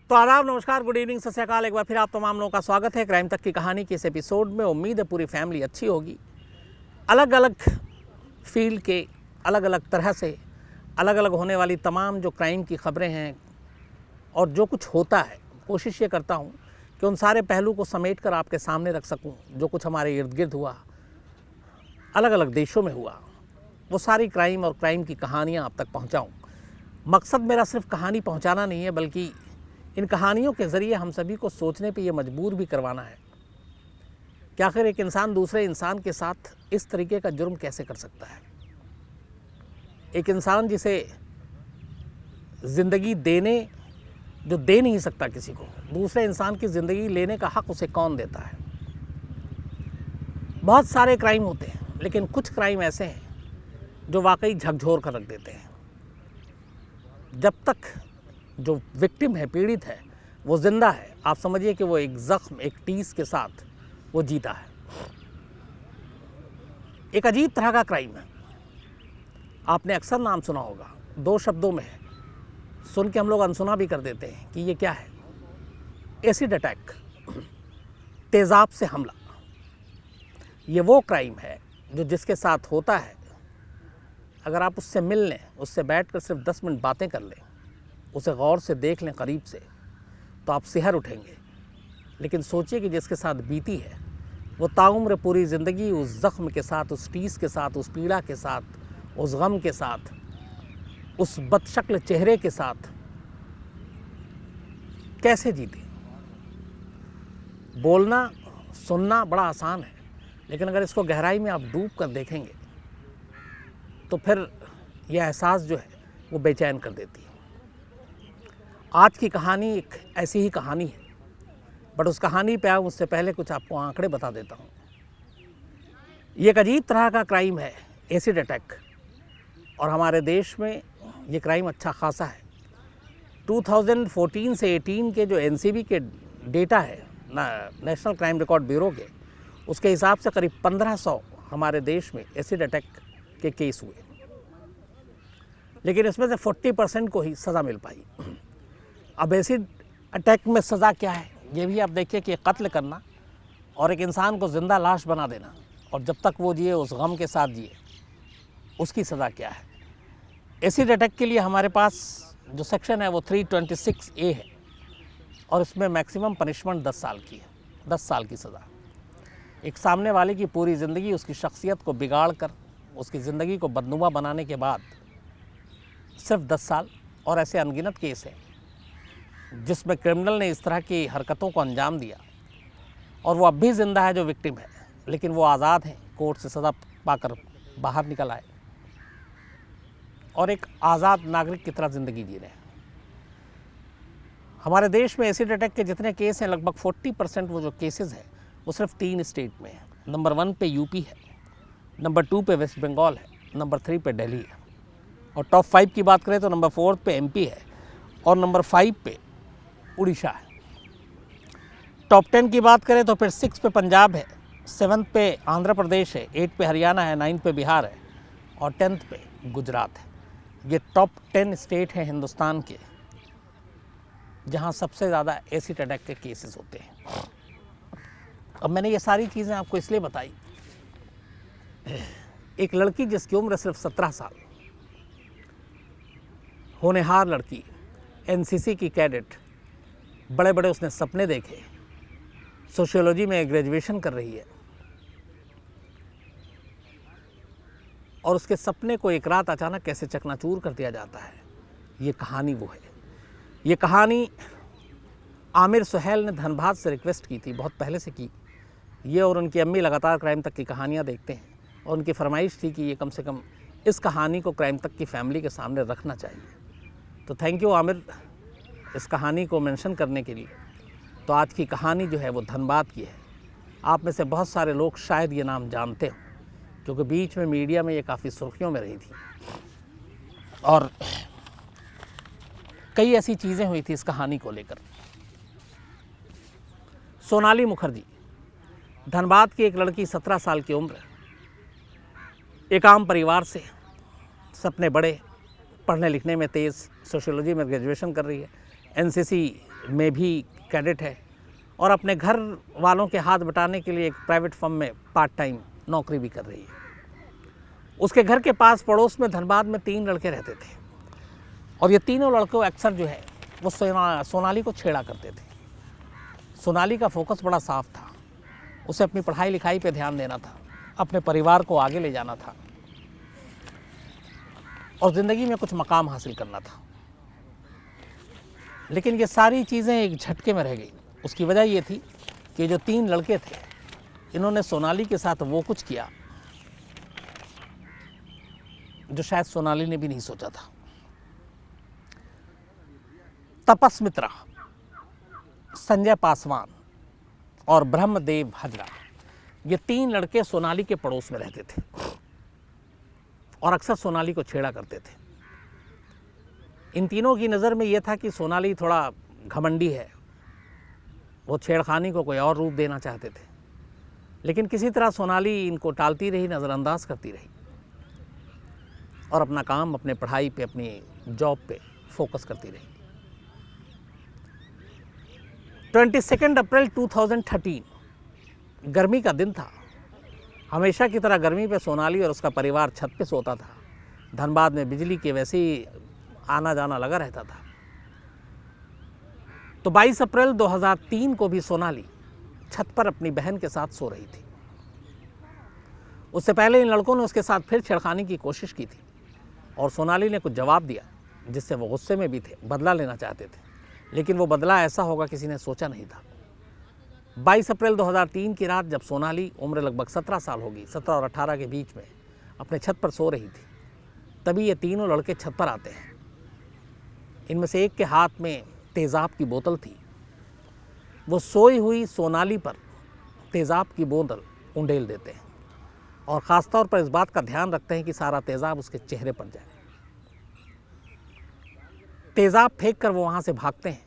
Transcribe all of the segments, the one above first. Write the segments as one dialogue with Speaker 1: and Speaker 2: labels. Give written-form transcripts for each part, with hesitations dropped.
Speaker 1: तो आदाब, नमस्कार, गुड इवनिंग, सत श्री अकाल। एक बार फिर आप तमाम लोगों का स्वागत है क्राइम तक की कहानी के इस एपिसोड में। उम्मीद है पूरी फैमिली अच्छी होगी। अलग अलग फील्ड के अलग अलग तरह से अलग अलग होने वाली तमाम जो क्राइम की खबरें हैं और जो कुछ होता है, कोशिश ये करता हूँ कि उन सारे पहलू को समेट कर आपके सामने रख सकूँ। जो कुछ हमारे इर्द गिर्द हुआ, अलग अलग देशों में हुआ, वो सारी क्राइम और क्राइम की कहानियाँ आप तक पहुँचाऊँ। मकसद मेरा सिर्फ कहानी पहुँचाना नहीं है, बल्कि इन कहानियों के ज़रिए हम सभी को सोचने पे ये मजबूर भी करवाना है कि आखिर एक इंसान दूसरे इंसान के साथ इस तरीके का जुर्म कैसे कर सकता है। एक इंसान जिसे ज़िंदगी देने, जो दे नहीं सकता किसी को, दूसरे इंसान की ज़िंदगी लेने का हक़ उसे कौन देता है। बहुत सारे क्राइम होते हैं, लेकिन कुछ क्राइम ऐसे हैं जो वाकई झकझोर कर रख देते हैं। जब तक जो विक्टिम है, पीड़ित है, वो ज़िंदा है, आप समझिए कि वो एक ज़ख्म, एक टीस के साथ वो जीता है। एक अजीब तरह का क्राइम है, आपने अक्सर नाम सुना होगा, दो शब्दों में है, सुन के हम लोग अनसुना भी कर देते हैं कि ये क्या है। एसिड अटैक, तेज़ाब से हमला। ये वो क्राइम है जो जिसके साथ होता है, अगर आप उससे मिल लें, उससे बैठकर सिर्फ 10 मिनट बातें कर लें, उसे गौर से देख लें करीब से, तो आप सिहर उठेंगे। लेकिन सोचिए कि जिसके साथ बीती है, वो ताउम्र पूरी ज़िंदगी उस ज़ख्म के साथ, उस टीस के साथ, उस पीड़ा के साथ, उस गम के साथ, उस बदशक्ल चेहरे के साथ कैसे जीते। बोलना, सुनना बड़ा आसान है, लेकिन अगर इसको गहराई में आप डूब कर देखेंगे तो फिर यह एहसास जो है वो बेचैन कर देती है। आज की कहानी एक ऐसी ही कहानी है, बट उस कहानी पे आऊँ उससे पहले कुछ आपको आंकड़े बता देता हूँ। ये एक अजीब तरह का क्राइम है, एसिड अटैक, और हमारे देश में ये क्राइम अच्छा खासा है। 2014 से 18 के जो एनसीबी के डेटा है, नेशनल क्राइम रिकॉर्ड ब्यूरो के, उसके हिसाब से करीब 1500 हमारे देश में एसिड अटैक के केस हुए, लेकिन इसमें से 40% को ही सज़ा मिल पाई। अब एसिड अटैक में सज़ा क्या है, ये भी आप देखिए कि कत्ल करना और एक इंसान को ज़िंदा लाश बना देना, और जब तक वो जिए उस गम के साथ जिए, उसकी सज़ा क्या है। एसिड अटैक के लिए हमारे पास जो सेक्शन है वो 326A है, और इसमें मैक्सिमम पनिशमेंट 10 साल की है, 10 साल की सज़ा। एक सामने वाले की पूरी ज़िंदगी, उसकी शख्सियत को बिगाड़ कर, उसकी ज़िंदगी को बदनुमा बनाने के बाद सिर्फ 10 साल। और ऐसे अनगिनत केस हैं जिसमें क्रिमिनल ने इस तरह की हरकतों को अंजाम दिया और वो अब भी ज़िंदा है जो विक्टिम है, लेकिन वो आज़ाद हैं, कोर्ट से सज़ा पाकर बाहर निकल आए और एक आज़ाद नागरिक की तरह ज़िंदगी जी रहे हैं। हमारे देश में एसिड अटैक के जितने केस हैं, लगभग 40% वो जो केसेस हैं वो सिर्फ 3 स्टेट में हैं। नंबर 1 पे यूपी है, नंबर 2 पे वेस्ट बंगाल है, नंबर 3 पे दिल्ली है, और टॉप 5 की बात करें तो नंबर 4 पे एमपी है और नंबर 5 पे उड़ीसा है। टॉप 10 की बात करें तो फिर 6 पे पंजाब है, 7 पे आंध्र प्रदेश है, 8 पे हरियाणा है, 9 पे बिहार है और 10th पे गुजरात है। ये टॉप 10 स्टेट हैं हिंदुस्तान के जहां सबसे ज़्यादा एसिड अटैक के केसेस होते हैं। अब मैंने ये सारी चीज़ें आपको इसलिए बताई, एक लड़की जिसकी उम्र सिर्फ 17 साल, होनहार लड़की, एनसीसी की कैडेट, बड़े बड़े उसने सपने देखे, सोशियोलॉजी में ग्रेजुएशन कर रही है, और उसके सपने को एक रात अचानक कैसे चकनाचूर कर दिया जाता है। ये कहानी वो है। ये कहानी आमिर सुहेल ने धनबाद से रिक्वेस्ट की थी, बहुत पहले से की। ये और उनकी अम्मी लगातार क्राइम तक की कहानियाँ देखते हैं, और उनकी फरमाइश थी कि ये कम से कम इस कहानी को क्राइम तक की फैमिली के सामने रखना चाहिए। तो थैंक यू आमिर इस कहानी को मेंशन करने के लिए। तो आज की कहानी जो है वो धनबाद की है। आप में से बहुत सारे लोग शायद ये नाम जानते हो, क्योंकि बीच में मीडिया में ये काफ़ी सुर्खियों में रही थी और कई ऐसी चीज़ें हुई थी इस कहानी को लेकर। सोनाली मुखर्जी, धनबाद की एक लड़की, 17 साल की उम्र, एक आम परिवार से, सपने बड़े, पढ़ने लिखने में तेज़, सोशियोलॉजी में ग्रेजुएशन कर रही है, एनसीसी में भी कैडेट है और अपने घर वालों के हाथ बटाने के लिए एक प्राइवेट फर्म में पार्ट टाइम नौकरी भी कर रही है। उसके घर के पास पड़ोस में धनबाद में 3 लड़के रहते थे और ये तीनों लड़कों अक्सर जो है वो सोनाली को छेड़ा करते थे। सोनाली का फोकस बड़ा साफ था, उसे अपनी पढ़ाई लिखाई पे ध्यान देना था, अपने परिवार को आगे ले जाना था और ज़िंदगी में कुछ मकाम हासिल करना था। लेकिन ये सारी चीज़ें एक झटके में रह गई। उसकी वजह ये थी कि जो 3 लड़के थे इन्होंने सोनाली के साथ वो कुछ किया जो शायद सोनाली ने भी नहीं सोचा था। तपस मित्रा, संजय पासवान और ब्रह्मदेव हजरा, ये 3 लड़के सोनाली के पड़ोस में रहते थे और अक्सर सोनाली को छेड़ा करते थे। इन तीनों की नज़र में यह था कि सोनाली थोड़ा घमंडी है, वो छेड़खानी को कोई और रूप देना चाहते थे। लेकिन किसी तरह सोनाली इनको टालती रही, नज़रअंदाज करती रही और अपना काम, अपने पढ़ाई पे, अपनी जॉब पे फोकस करती रही। 22 अप्रैल 2013 गर्मी का दिन था। हमेशा की तरह गर्मी पे सोनाली और उसका परिवार छत पे सोता था। धनबाद में बिजली के वैसे ही आना जाना लगा रहता था। तो 22 अप्रैल 2003 को भी सोनाली छत पर अपनी बहन के साथ सो रही थी। उससे पहले इन लड़कों ने उसके साथ फिर छेड़खानी की कोशिश की थी और सोनाली ने कुछ जवाब दिया जिससे वो गुस्से में भी थे, बदला लेना चाहते थे। लेकिन वो बदला ऐसा होगा किसी ने सोचा नहीं था। 22 अप्रैल 2003 की रात जब सोनाली, उम्र लगभग 17 साल होगी, 17 और 18 के बीच में, अपने छत पर सो रही थी, तभी ये तीनों लड़के छत पर आते हैं। इनमें से एक के हाथ में तेज़ाब की बोतल थी। वो सोई हुई सोनाली पर तेज़ाब की बोतल उंडेल देते हैं और ख़ास तौर पर इस बात का ध्यान रखते हैं कि सारा तेज़ाब उसके चेहरे पर जाए। तेज़ाब फेंक कर वो वहाँ से भागते हैं।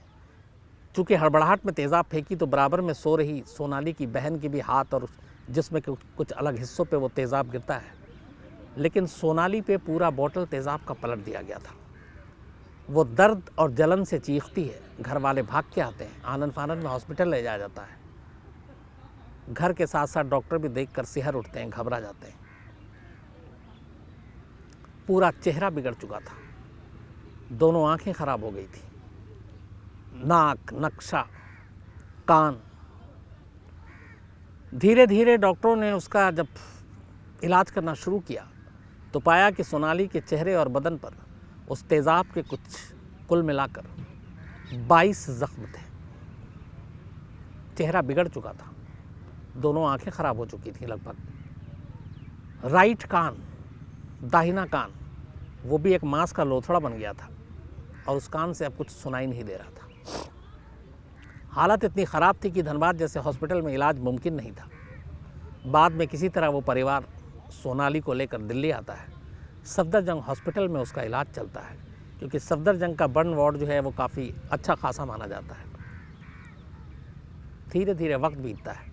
Speaker 1: चूँकि हड़बड़ाहट में तेज़ाब फेंकी तो बराबर में सो रही सोनाली की बहन के भी हाथ और जिस्म के कुछ अलग हिस्सों पे वो तेज़ाब गिरता है। लेकिन सोनाली पे पूरा बोतल तेज़ाब का पलट दिया गया था। वो दर्द और जलन से चीखती है। घर वाले भाग के आते हैं, आनन फानन में हॉस्पिटल ले जाया जाता है। घर के साथ साथ डॉक्टर भी देखकर सिहर उठते हैं, घबरा जाते हैं। पूरा चेहरा बिगड़ चुका था, दोनों आंखें खराब हो गई थी, नाक, नक्शा, कान। धीरे धीरे डॉक्टरों ने उसका जब इलाज करना शुरू किया तो पाया कि सोनाली के चेहरे और बदन पर उस तेज़ाब के कुल मिलाकर 22 जख्म थे। चेहरा बिगड़ चुका था, दोनों आंखें खराब हो चुकी थी लगभग। राइट कान, दाहिना कान, वो भी एक मांस का लोथड़ा बन गया था और उस कान से अब कुछ सुनाई नहीं दे रहा था। हालत इतनी ख़राब थी कि धनबाद जैसे हॉस्पिटल में इलाज मुमकिन नहीं था। बाद में किसी तरह वो परिवार सोनाली को लेकर दिल्ली आता है। सफदरजंग हॉस्पिटल में उसका इलाज चलता है क्योंकि सफदरजंग का बर्न वार्ड जो है वो काफ़ी अच्छा खासा माना जाता है। धीरे धीरे वक्त बीतता है।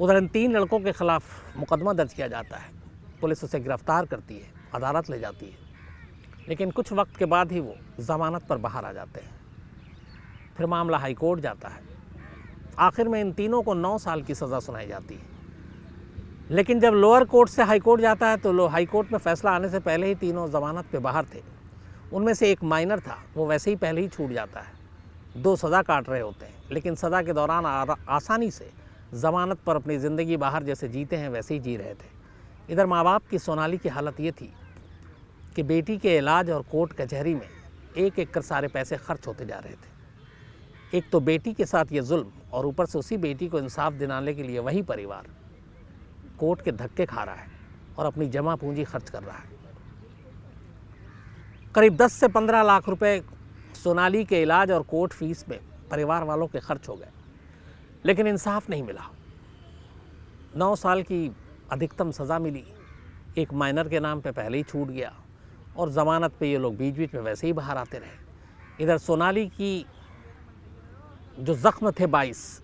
Speaker 1: उधर इन 3 लड़कों के ख़िलाफ़ मुकदमा दर्ज किया जाता है। पुलिस उसे गिरफ्तार करती है, अदालत ले जाती है, लेकिन कुछ वक्त के बाद ही वो ज़मानत पर बाहर आ जाते हैं। फिर मामला हाई कोर्ट जाता है। आखिर में इन तीनों को 9 साल की सज़ा सुनाई जाती है। लेकिन जब लोअर कोर्ट से हाई कोर्ट जाता है तो हाई कोर्ट में फ़ैसला आने से पहले ही तीनों ज़मानत पे बाहर थे। उनमें से एक माइनर था, वो वैसे ही पहले ही छूट जाता है। 2 सज़ा काट रहे होते हैं, लेकिन सज़ा के दौरान आसानी से ज़मानत पर अपनी ज़िंदगी बाहर जैसे जीते हैं वैसे ही जी रहे थे। इधर माँ बाप की सोनाली की हालत ये थी कि बेटी के इलाज और कोर्ट कचहरी में एक एक कर सारे पैसे खर्च होते जा रहे थे। एक तो बेटी के साथ ये जुल्म और ऊपर से उसी बेटी को इंसाफ दिलाने के लिए वही परिवार कोर्ट के धक्के खा रहा है और अपनी जमा पूंजी खर्च कर रहा है। करीब 10 से 15 लाख रुपए सोनाली के इलाज और कोर्ट फीस में परिवार वालों के खर्च हो गए, लेकिन इंसाफ नहीं मिला। 9 साल की अधिकतम सज़ा मिली, एक माइनर के नाम पे पहले ही छूट गया और ज़मानत पे ये लोग बीच बीच में वैसे ही बाहर आते रहे। इधर सोनाली की जो ज़ख्म थे 22,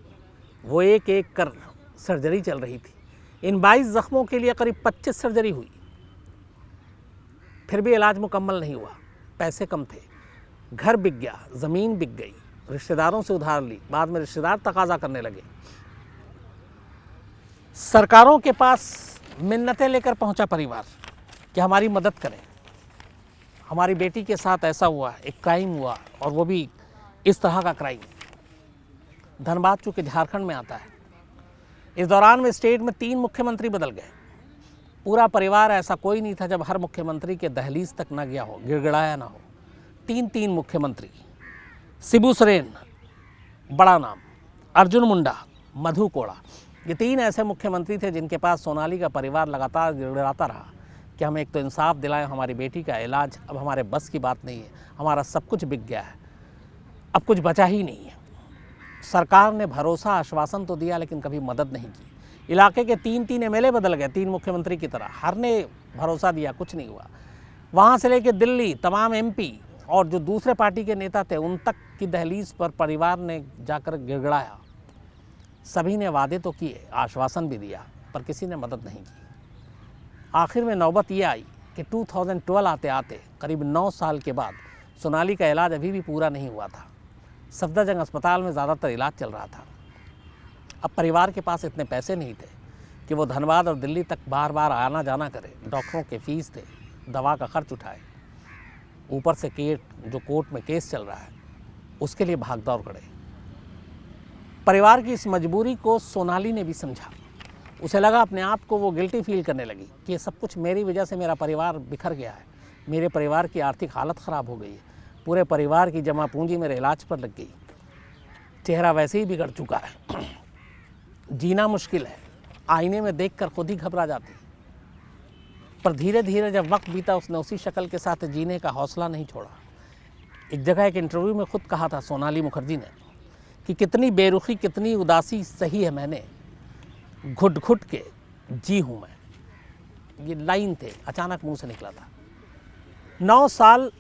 Speaker 1: वो एक एक कर सर्जरी चल रही थी। इन 22 ज़ख्मों के लिए करीब 25 सर्जरी हुई, फिर भी इलाज मुकम्मल नहीं हुआ। पैसे कम थे, घर बिक गया, ज़मीन बिक गई, रिश्तेदारों से उधार ली, बाद में रिश्तेदार तकाजा करने लगे। सरकारों के पास मिन्नतें लेकर पहुंचा परिवार कि हमारी मदद करें, हमारी बेटी के साथ ऐसा हुआ, एक क्राइम हुआ, और वो भी इस तरह का क्राइम। धनबाद चूँकि झारखंड में आता है, इस दौरान में स्टेट में 3 मुख्यमंत्री बदल गए। पूरा परिवार, ऐसा कोई नहीं था जब हर मुख्यमंत्री के दहलीज तक ना गया हो, गिड़गिड़ाया ना हो। 3 मुख्यमंत्री, शिबू सोरेन बड़ा नाम, अर्जुन मुंडा, मधु कोड़ा, ये 3 ऐसे मुख्यमंत्री थे जिनके पास सोनाली का परिवार लगातार गिड़गिड़ाता रहा कि हमें एक तो इंसाफ दिलाएं, हमारी बेटी का इलाज अब हमारे बस की बात नहीं है, हमारा सब कुछ बिक गया है, अब कुछ बचा ही नहीं है। सरकार ने भरोसा, आश्वासन तो दिया लेकिन कभी मदद नहीं की। इलाके के 3 एमएलए बदल गए, 3 मुख्यमंत्री की तरह, हर ने भरोसा दिया, कुछ नहीं हुआ। वहाँ से लेकर दिल्ली तमाम एमपी और जो दूसरे पार्टी के नेता थे उन तक की दहलीज पर परिवार ने जाकर गिड़गिड़ाया। सभी ने वादे तो किए, आश्वासन भी दिया, पर किसी ने मदद नहीं की। आखिर में नौबत ये आई कि 2012 आते आते करीब 9 साल के बाद सोनाली का इलाज अभी भी पूरा नहीं हुआ था। सफदरजंग अस्पताल में ज़्यादातर इलाज चल रहा था। अब परिवार के पास इतने पैसे नहीं थे कि वो धनबाद और दिल्ली तक बार बार आना जाना करे, डॉक्टरों के फीस थे, दवा का खर्च उठाए, ऊपर से जो कोर्ट में केस चल रहा है उसके लिए भाग दौड़ करे। परिवार की इस मजबूरी को सोनाली ने भी समझा। उसे लगा, अपने आप को वो गिल्टी फील करने लगी कि ये सब कुछ मेरी वजह से मेरा परिवार बिखर गया है, मेरे परिवार की आर्थिक हालत ख़राब हो गई है, पूरे परिवार की जमा पूंजी मेरे इलाज पर लग गई, चेहरा वैसे ही बिगड़ चुका है, जीना मुश्किल है, आईने में देखकर खुद ही घबरा जाती। पर धीरे धीरे जब वक्त बीता उसने उसी शक्ल के साथ जीने का हौसला नहीं छोड़ा। एक जगह एक इंटरव्यू में खुद कहा था सोनाली मुखर्जी ने कि कितनी बेरुखी, कितनी उदासी सही है मैंने, घुट घुट के जी हूँ मैं। ये लाइन थे, अचानक मुंह से निकला था। 9 साल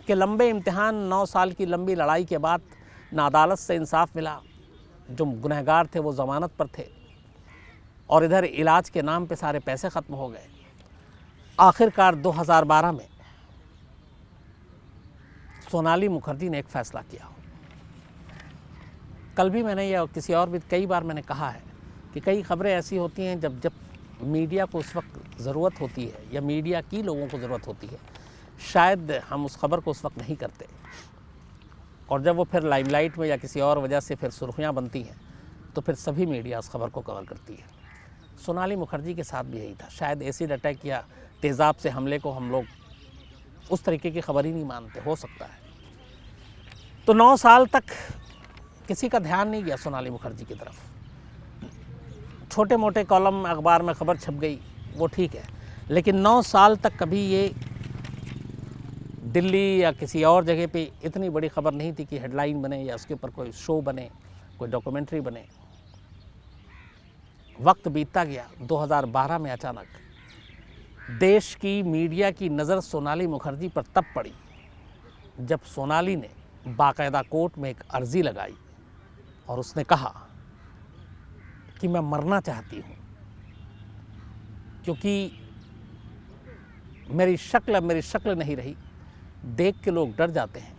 Speaker 1: के लंबे इम्तिहान, 9 साल की लंबी लड़ाई के बाद ना अदालत से इंसाफ मिला, जो गुनहगार थे वो ज़मानत पर थे, और इधर इलाज के नाम पे सारे पैसे ख़त्म हो गए। आखिरकार 2012 में सोनाली मुखर्जी ने एक फ़ैसला किया। कल भी मैंने या किसी और भी कई बार मैंने कहा है कि कई खबरें ऐसी होती हैं जब मीडिया को उस वक्त ज़रूरत होती है या मीडिया की लोगों को ज़रूरत होती है, शायद हम उस खबर को उस वक्त नहीं करते, और जब वो फिर लाइमलाइट में या किसी और वजह से फिर सुर्खियाँ बनती हैं तो फिर सभी मीडिया उस खबर को कवर करती है। सोनाली मुखर्जी के साथ भी यही था। शायद एसिड अटैक या तेज़ाब से हमले को हम लोग उस तरीके की खबर ही नहीं मानते, हो सकता है। तो 9 साल तक किसी का ध्यान नहीं गया सोनाली मुखर्जी की तरफ। छोटे मोटे कॉलम अखबार में खबर छप गई, वो ठीक है, लेकिन 9 साल तक कभी ये दिल्ली या किसी और जगह पे इतनी बड़ी खबर नहीं थी कि हेडलाइन बने या उसके ऊपर कोई शो बने, कोई डॉक्यूमेंट्री बने। वक्त बीतता गया। 2012 में अचानक देश की मीडिया की नज़र सोनाली मुखर्जी पर तब पड़ी जब सोनाली ने बाकायदा कोर्ट में एक अर्जी लगाई और उसने कहा कि मैं मरना चाहती हूँ, क्योंकि मेरी शक्ल नहीं रही, देख के लोग डर जाते हैं।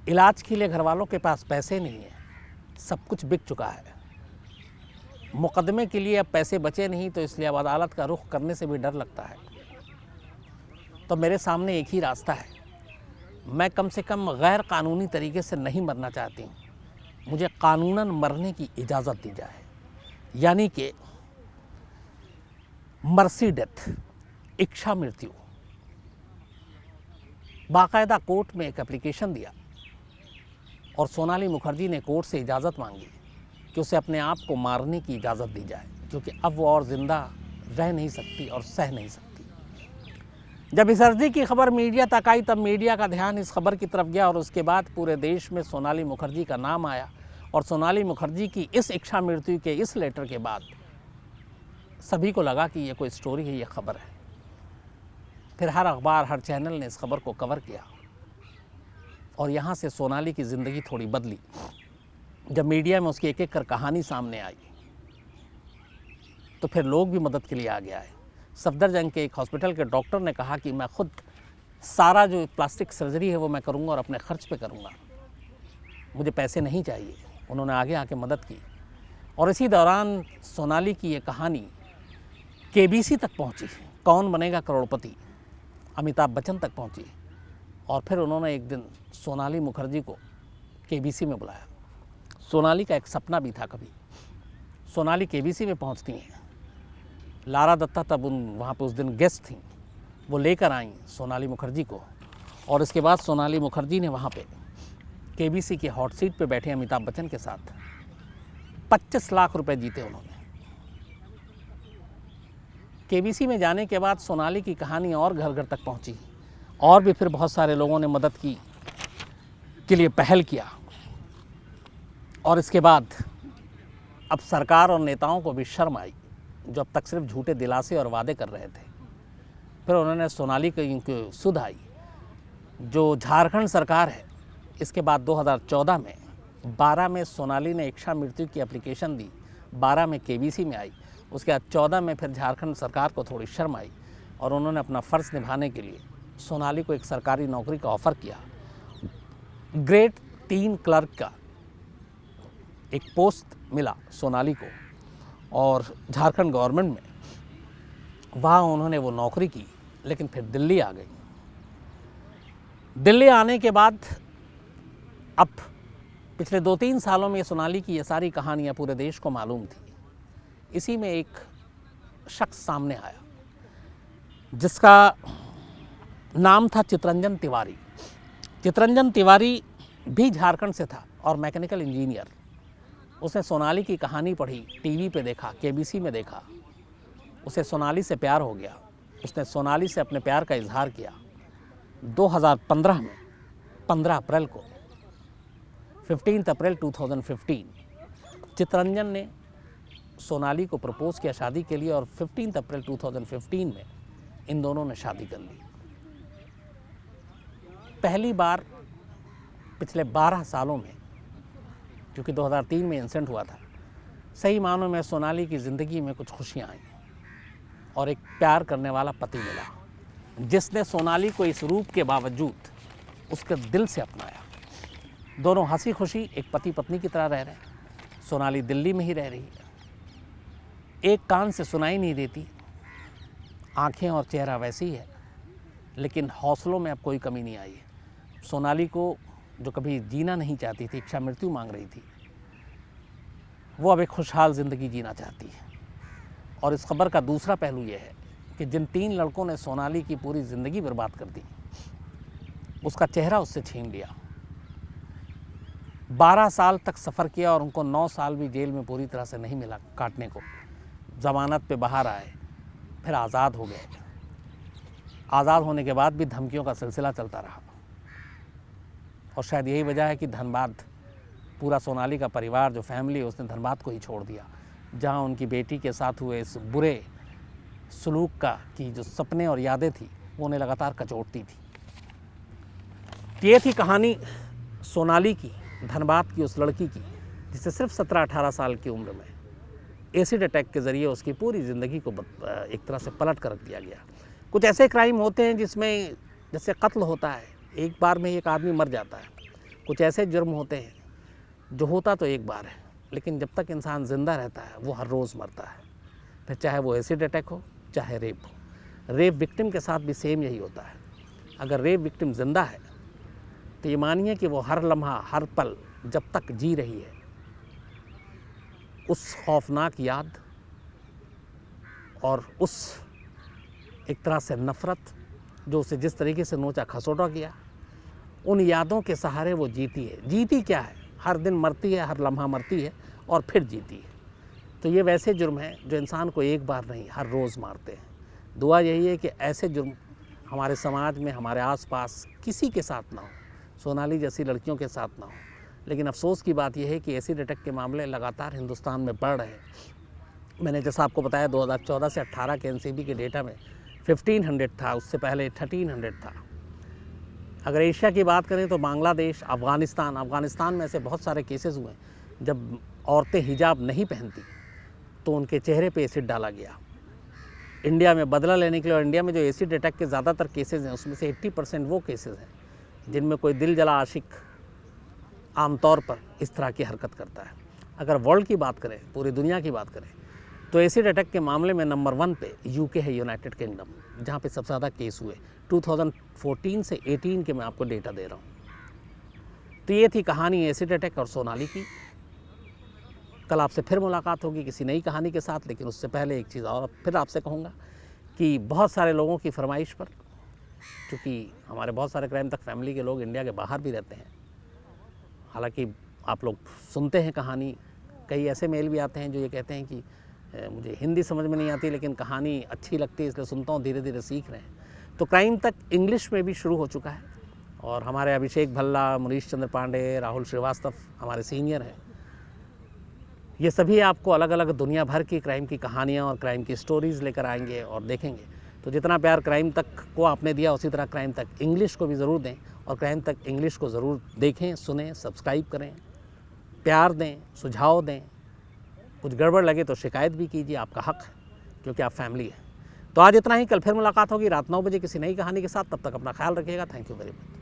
Speaker 1: इलाज के लिए घर वालों के पास पैसे नहीं हैं, सब कुछ बिक चुका है। मुकदमे के लिए अब पैसे बचे नहीं, तो इसलिए अब अदालत का रुख करने से भी डर लगता है। तो मेरे सामने एक ही रास्ता है, मैं कम से कम गैर कानूनी तरीके से नहीं मरना चाहती हूँ, मुझे कानूनन मरने की इजाज़त दी जाए, यानी कि मर्सी डेथ, इच्छा मृत्यु। बाकायदा कोर्ट में एक एप्लीकेशन दिया और सोनाली मुखर्जी ने कोर्ट से इजाज़त मांगी कि उसे अपने आप को मारने की इजाज़त दी जाए, क्योंकि अब वो और ज़िंदा रह नहीं सकती और सह नहीं सकती। जब इस अर्जी की खबर मीडिया तक आई तब मीडिया का ध्यान इस खबर की तरफ गया और उसके बाद पूरे देश में सोनाली मुखर्जी का नाम आया। और सोनाली मुखर्जी की इस इच्छा मृत्यु के इस लेटर के बाद सभी को लगा कि ये कोई स्टोरी है, ये खबर है। फिर हर अखबार, हर चैनल ने इस खबर को कवर किया और यहाँ से सोनाली की ज़िंदगी थोड़ी बदली। जब मीडिया में उसकी एक एक कर कहानी सामने आई तो फिर लोग भी मदद के लिए आगे आए। सफदरजंग के एक हॉस्पिटल के डॉक्टर ने कहा कि मैं खुद सारा जो प्लास्टिक सर्जरी है वो मैं करूँगा और अपने खर्च पे करूँगा। मुझे पैसे नहीं चाहिए। उन्होंने आगे आके मदद की और इसी दौरान सोनाली की ये कहानी केबीसी तक पहुंची। कौन बनेगा करोड़पति अमिताभ बच्चन तक पहुंची और फिर उन्होंने एक दिन सोनाली मुखर्जी को केबीसी में बुलाया। सोनाली का एक सपना भी था कभी। सोनाली केबीसी में पहुंचती हैं। लारा दत्ता तब वहाँ पे उस दिन गेस्ट थी, वो लेकर आई सोनाली मुखर्जी को और इसके बाद सोनाली मुखर्जी ने वहाँ पे केबीसी की हॉट सीट पे बैठे अमिताभ बच्चन के साथ 25 लाख रुपए जीते उन्होंने। केबीसी में जाने के बाद सोनाली की कहानी और घर घर तक पहुंची और भी फिर बहुत सारे लोगों ने मदद की के लिए पहल किया और इसके बाद अब सरकार और नेताओं को भी शर्म आई जो अब तक सिर्फ झूठे दिलासे और वादे कर रहे थे। फिर उन्होंने सोनाली की सुध आई। जो झारखंड सरकार है, इसके बाद 2014 में 12 में सोनाली ने इच्छा मृत्यु की एप्लीकेशन दी, 12 में केबीसी में आई। उसके बाद 14 में फिर झारखंड सरकार को थोड़ी शर्म आई और उन्होंने अपना फ़र्ज़ निभाने के लिए सोनाली को एक सरकारी नौकरी का ऑफ़र किया। ग्रेड 3 क्लर्क का एक पोस्ट मिला सोनाली को और झारखंड गवर्नमेंट में वहाँ उन्होंने वो नौकरी की, लेकिन फिर दिल्ली आ गई। दिल्ली आने के बाद अब पिछले 2-3 सालों में सोनाली की ये सारी कहानियाँ पूरे देश को मालूम थी। इसी में एक शख्स सामने आया जिसका नाम था चितरंजन तिवारी। चितरंजन तिवारी भी झारखंड से था और मैकेनिकल इंजीनियर। उसने सोनाली की कहानी पढ़ी, टीवी पे देखा, केबीसी में देखा, उसे सोनाली से प्यार हो गया। उसने सोनाली से अपने प्यार का इजहार किया। 2015 में 15 अप्रैल को 15 अप्रैल 2015 चितरंजन ने सोनाली को प्रपोज़ किया शादी के लिए और 15 अप्रैल 2015 में इन दोनों ने शादी कर ली। पहली बार पिछले 12 सालों में, क्योंकि 2003 में इंसिडेंट हुआ था, सही मानों में सोनाली की ज़िंदगी में कुछ खुशियाँ आईं और एक प्यार करने वाला पति मिला जिसने सोनाली को इस रूप के बावजूद उसके दिल से अपनाया। दोनों हंसी खुशी एक पति पत्नी की तरह रह रहे हैं। सोनाली दिल्ली में ही रह रही है, एक कान से सुनाई नहीं देती, आँखें और चेहरा वैसी ही है, लेकिन हौसलों में अब कोई कमी नहीं आई है। सोनाली को जो कभी जीना नहीं चाहती थी, इच्छा मृत्यु मांग रही थी, वो अब एक खुशहाल ज़िंदगी जीना चाहती है। और इस खबर का दूसरा पहलू ये है कि जिन 3 लड़कों ने सोनाली की पूरी ज़िंदगी बर्बाद कर दी, उसका चेहरा उससे छीन लिया। 12 साल तक सफ़र किया और उनको 9 साल भी जेल में पूरी तरह से नहीं मिला काटने को। ज़मानत पे बाहर आए, फिर आज़ाद हो गए। आज़ाद होने के बाद भी धमकियों का सिलसिला चलता रहा और शायद यही वजह है कि धनबाद, पूरा सोनाली का परिवार जो फैमिली है, उसने धनबाद को ही छोड़ दिया, जहां उनकी बेटी के साथ हुए इस बुरे सलूक का की जो सपने और यादें थी वो उन्हें लगातार कचोटती थी। ये थी कहानी सोनाली की, धनबाद की उस लड़की की जिसे सिर्फ 17-18 साल की उम्र में एसिड अटैक के ज़रिए उसकी पूरी ज़िंदगी को एक तरह से पलट कर रख दिया गया। कुछ ऐसे क्राइम होते हैं जिसमें जैसे कत्ल होता है, एक बार में एक आदमी मर जाता है। कुछ ऐसे जुर्म होते हैं जो होता तो एक बार है, लेकिन जब तक इंसान ज़िंदा रहता है वो हर रोज़ मरता है। फिर चाहे वो एसिड अटैक हो, चाहे रेप हो। रेप विक्टिम के साथ भी सेम यही होता है। अगर रेप विक्टिम ज़िंदा है तो ये मानिए कि वो हर लम्हा, हर पल जब तक जी रही है, उस खौफनाक याद और उस एक तरह से नफ़रत जो उसे जिस तरीके से नोचा खसोटा किया, उन यादों के सहारे वो जीती है। जीती क्या है, हर दिन मरती है, हर लम्हा मरती है और फिर जीती है। तो ये वैसे जुर्म हैं जो इंसान को एक बार नहीं, हर रोज़ मारते हैं। दुआ यही है कि ऐसे जुर्म हमारे समाज में, हमारे आसपास किसी के साथ ना हो, सोनाली जैसी लड़कियों के साथ ना हो। लेकिन अफसोस की बात यह है कि एसिड अटैक के मामले लगातार हिंदुस्तान में बढ़ रहे हैं। मैंने जैसा आपको बताया 2014 से 18 के एनसीबी के डेटा में 1500 था, उससे पहले 1300 था। अगर एशिया की बात करें तो बांग्लादेश, अफ़गानिस्तान में ऐसे बहुत सारे केसेस हुए जब औरतें हिजाब नहीं पहनती तो उनके चेहरे पे एसिड डाला गया। इंडिया में बदला लेने के लिए, और इंडिया में जो एसिड अटैक के ज़्यादातर केसेस हैं उसमें से 80% वो केसेस हैं जिनमें कोई दिल जला आशिक आमतौर पर इस तरह की हरकत करता है। अगर वर्ल्ड की बात करें, पूरी दुनिया की बात करें, तो एसिड अटैक के मामले में नंबर 1 पे यूके है, यूनाइटेड किंगडम, जहाँ पे सबसे ज़्यादा केस हुए। 2014 से 18 के मैं आपको डेटा दे रहा हूँ। तो ये थी कहानी एसिड अटैक और सोनाली की। कल आपसे फिर मुलाकात होगी किसी नई कहानी के साथ, लेकिन उससे पहले एक चीज़ और फिर आपसे कहूँगा कि बहुत सारे लोगों की फरमाइश पर, क्योंकि हमारे बहुत सारे क्राइम तक फैमिली के लोग इंडिया के बाहर भी रहते हैं, हालांकि आप लोग सुनते हैं कहानी, कई ऐसे मेल भी आते हैं जो ये कहते हैं कि मुझे हिंदी समझ में नहीं आती लेकिन कहानी अच्छी लगती है इसलिए सुनता हूँ, धीरे धीरे सीख रहे हैं। तो क्राइम तक इंग्लिश में भी शुरू हो चुका है और हमारे अभिषेक भल्ला, मुनीश चंद्र पांडे, राहुल श्रीवास्तव हमारे सीनियर हैं। ये सभी आपको अलग अलग दुनिया भर की क्राइम की कहानियाँ और क्राइम की स्टोरीज़ लेकर आएंगे और देखेंगे। तो जितना प्यार क्राइम तक को आपने दिया, उसी तरह क्राइम तक इंग्लिश को भी ज़रूर दें और क्राइम तक इंग्लिश को ज़रूर देखें, सुनें, सब्सक्राइब करें, प्यार दें, सुझाव दें। कुछ गड़बड़ लगे तो शिकायत भी कीजिए, आपका हक है, क्योंकि आप फैमिली है। तो आज इतना ही, कल फिर मुलाकात होगी रात 9 बजे किसी नई कहानी के साथ। तब तक अपना ख्याल रखिएगा। Thank you very much.